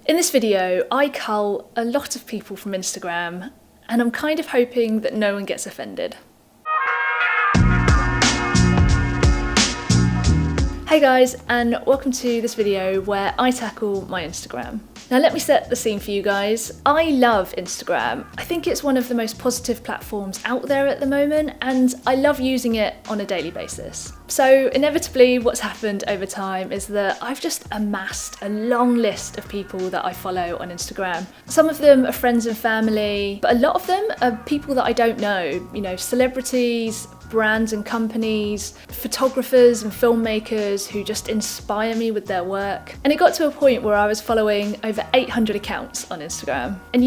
In this video, I cull a lot of people from Instagram, and I'm kind of hoping that no one gets offended. Hey guys, and welcome to this video where I tackle my Instagram. Now let me set the scene for you guys. I love Instagram. I think it's one of the most positive platforms out there at the moment, and I love using it on a daily basis. So inevitably what's happened over time is that I've just amassed a long list of people that I follow on Instagram. Some of them are friends and family, but a lot of them are people that I don't know, celebrities, brands and companies, photographers and filmmakers who just inspire me with their work. And it got to a point where I was following over 800 accounts on Instagram. And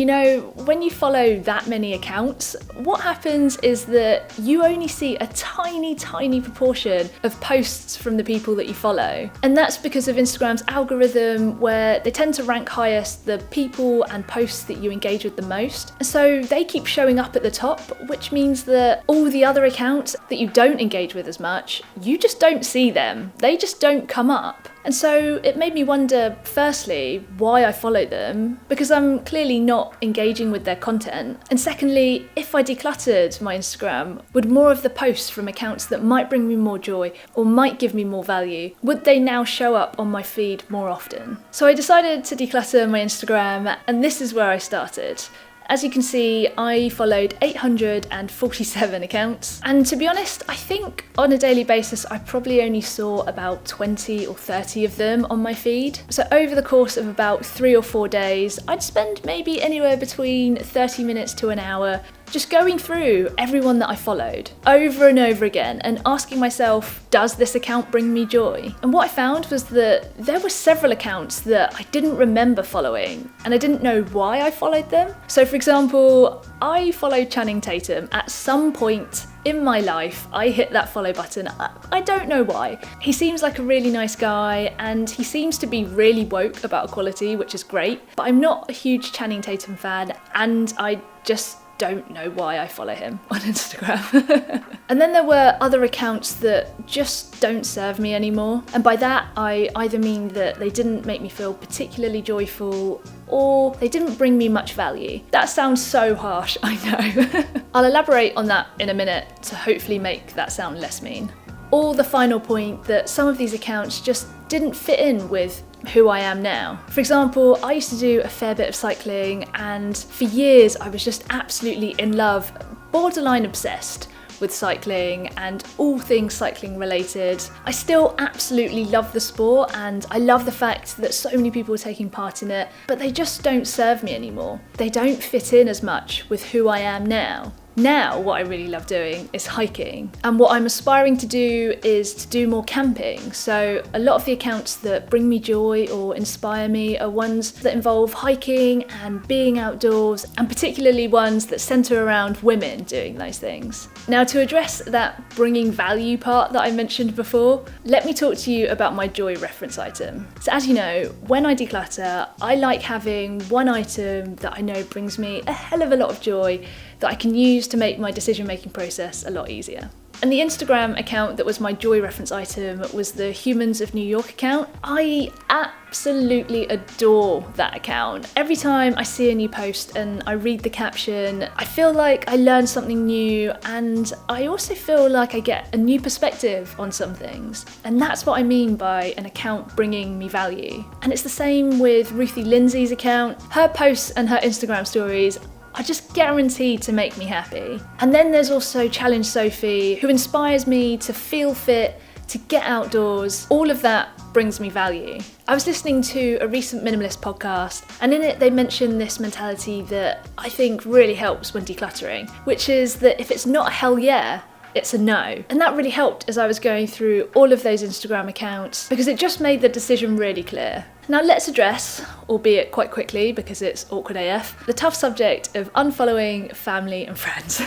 when you follow that many accounts, what happens is that you only see a tiny proportion of posts from the people that you follow. And that's because of Instagram's algorithm, where they tend to rank highest the people and posts that you engage with the most. And so they keep showing up at the top, which means that all the other accounts that you don't engage with as much, you just don't see them. They just don't come up. And so it made me wonder, firstly, why I follow them, because I'm clearly not engaging with their content. And secondly, if I decluttered my Instagram, would more of the posts from accounts that might bring me more joy or might give me more value, would they now show up on my feed more often? So I decided to declutter my Instagram, and this is where I started. As you can see, I followed 847 accounts, and to be honest, I think on a daily basis I probably only saw about 20 or 30 of them on my feed. So over the course of about 3 or 4 days, I'd spend maybe anywhere between 30 minutes to an hour just going through everyone that I followed over and over again and asking myself, does this account bring me joy? And what I found was that there were several accounts that I didn't remember following, and I didn't know why I followed them. So for example, I followed Channing Tatum. At some point in my life, I hit that follow button. I don't know why. He seems like a really nice guy, and he seems to be really woke about equality, which is great, but I'm not a huge Channing Tatum fan, and I just don't know why I follow him on Instagram. And then there were other accounts that just don't serve me anymore. And by that, I either mean that they didn't make me feel particularly joyful, or they didn't bring me much value. That sounds so harsh, I know. I'll elaborate on that in a minute to hopefully make that sound less mean. Or the final point, that some of these accounts just didn't fit in with who I am now. For example, I used to do a fair bit of cycling, and for years I was just absolutely in love, borderline obsessed with cycling and all things cycling related. I still absolutely love the sport, and I love the fact that so many people are taking part in it, but they just don't serve me anymore. They don't fit in as much with who I am now. Now, what I really love doing is hiking, and what I'm aspiring to do is to do more camping. So a lot of the accounts that bring me joy or inspire me are ones that involve hiking and being outdoors, and particularly ones that centre around women doing those things. Now, to address that bringing value part that I mentioned before, let me talk to you about my joy reference item. So as you know, when I declutter, I like having one item that I know brings me a hell of a lot of joy that I can use to make my decision-making process a lot easier. And the Instagram account that was my joy reference item was the Humans of New York account. I absolutely adore that account. Every time I see a new post and I read the caption, I feel like I learn something new, and I also feel like I get a new perspective on some things. And that's what I mean by an account bringing me value. And it's the same with Ruthie Lindsay's account. Her posts and her Instagram stories are just guaranteed to make me happy. And then there's also Challenge Sophie, who inspires me to feel fit, to get outdoors. All of that brings me value. I was listening to a recent minimalist podcast, and in it they mentioned this mentality that I think really helps when decluttering, which is that if it's not a hell yeah, it's a no. And that really helped as I was going through all of those Instagram accounts, because it just made the decision really clear. Now let's address, albeit quite quickly because it's awkward AF, the tough subject of unfollowing family and friends.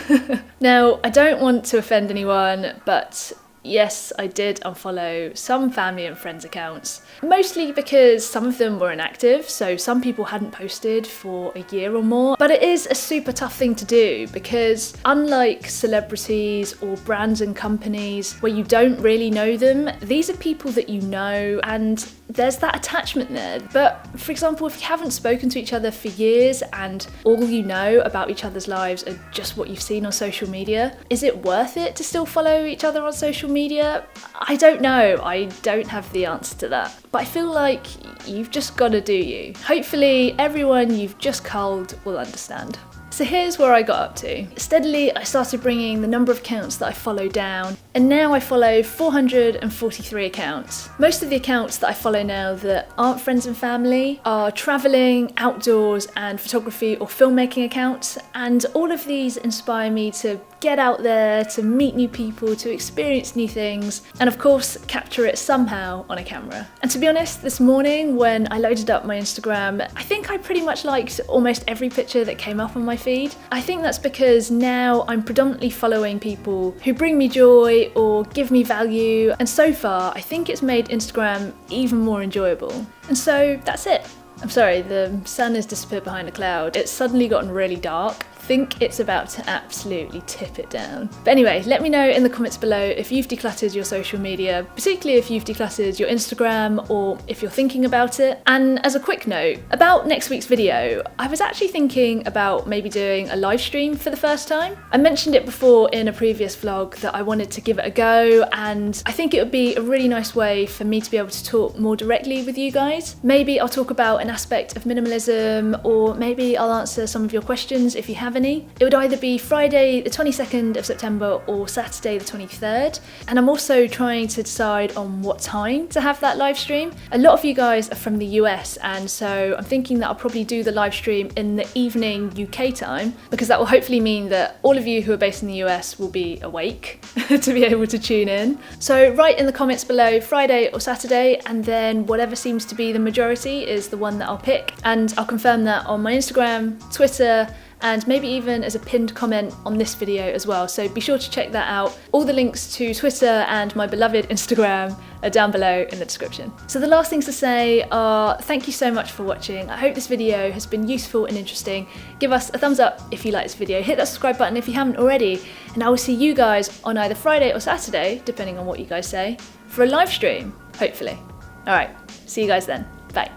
Now, I don't want to offend anyone, but yes, I did unfollow some family and friends accounts, mostly because some of them were inactive, so some people hadn't posted for a year or more. But it is a super tough thing to do because unlike celebrities or brands and companies where you don't really know them, these are people that you know and there's that attachment there. But for example, if you haven't spoken to each other for years and all you know about each other's lives are just what you've seen on social media, is it worth it to still follow each other on social media? I don't know. I don't have the answer to that. But I feel like you've just got to do you. Hopefully everyone you've just culled will understand. So here's where I got up to. Steadily, I started bringing the number of accounts that I follow down, and now I follow 443 accounts. Most of the accounts that I follow now that aren't friends and family are traveling, outdoors, and photography or filmmaking accounts, and all of these inspire me to get out there, to meet new people, to experience new things, and of course, capture it somehow on a camera. And to be honest, this morning when I loaded up my Instagram, I think I pretty much liked almost every picture that came up on my feed. I think that's because now I'm predominantly following people who bring me joy or give me value, and so far I think it's made Instagram even more enjoyable. And so that's it. I'm sorry, the sun has disappeared behind a cloud. It's suddenly gotten really dark. I think it's about to absolutely tip it down. But anyway, let me know in the comments below if you've decluttered your social media, particularly if you've decluttered your Instagram or if you're thinking about it. And as a quick note, about next week's video, I was actually thinking about maybe doing a live stream for the first time. I mentioned it before in a previous vlog that I wanted to give it a go, and I think it would be a really nice way for me to be able to talk more directly with you guys. Maybe I'll talk about an aspect of minimalism, or maybe I'll answer some of your questions if you have any. It would either be Friday the 22nd of September or Saturday the 23rd, and I'm also trying to decide on what time to have that live stream. A lot of you guys are from the US, and so I'm thinking that I'll probably do the live stream in the evening UK time, because that will hopefully mean that all of you who are based in the US will be awake to be able to tune in. So write in the comments below Friday or Saturday, and then whatever seems to be the majority is the one that I'll pick, and I'll confirm that on my Instagram, Twitter, and maybe even as a pinned comment on this video as well, so be sure to check that out. All the links to Twitter and my beloved Instagram are down below in the description. So the last things to say are thank you so much for watching. I hope this video has been useful and interesting. Give us a thumbs up if you like this video, hit that subscribe button if you haven't already, and I will see you guys on either Friday or Saturday, depending on what you guys say, for a live stream, hopefully. Alright, see you guys then. Bye.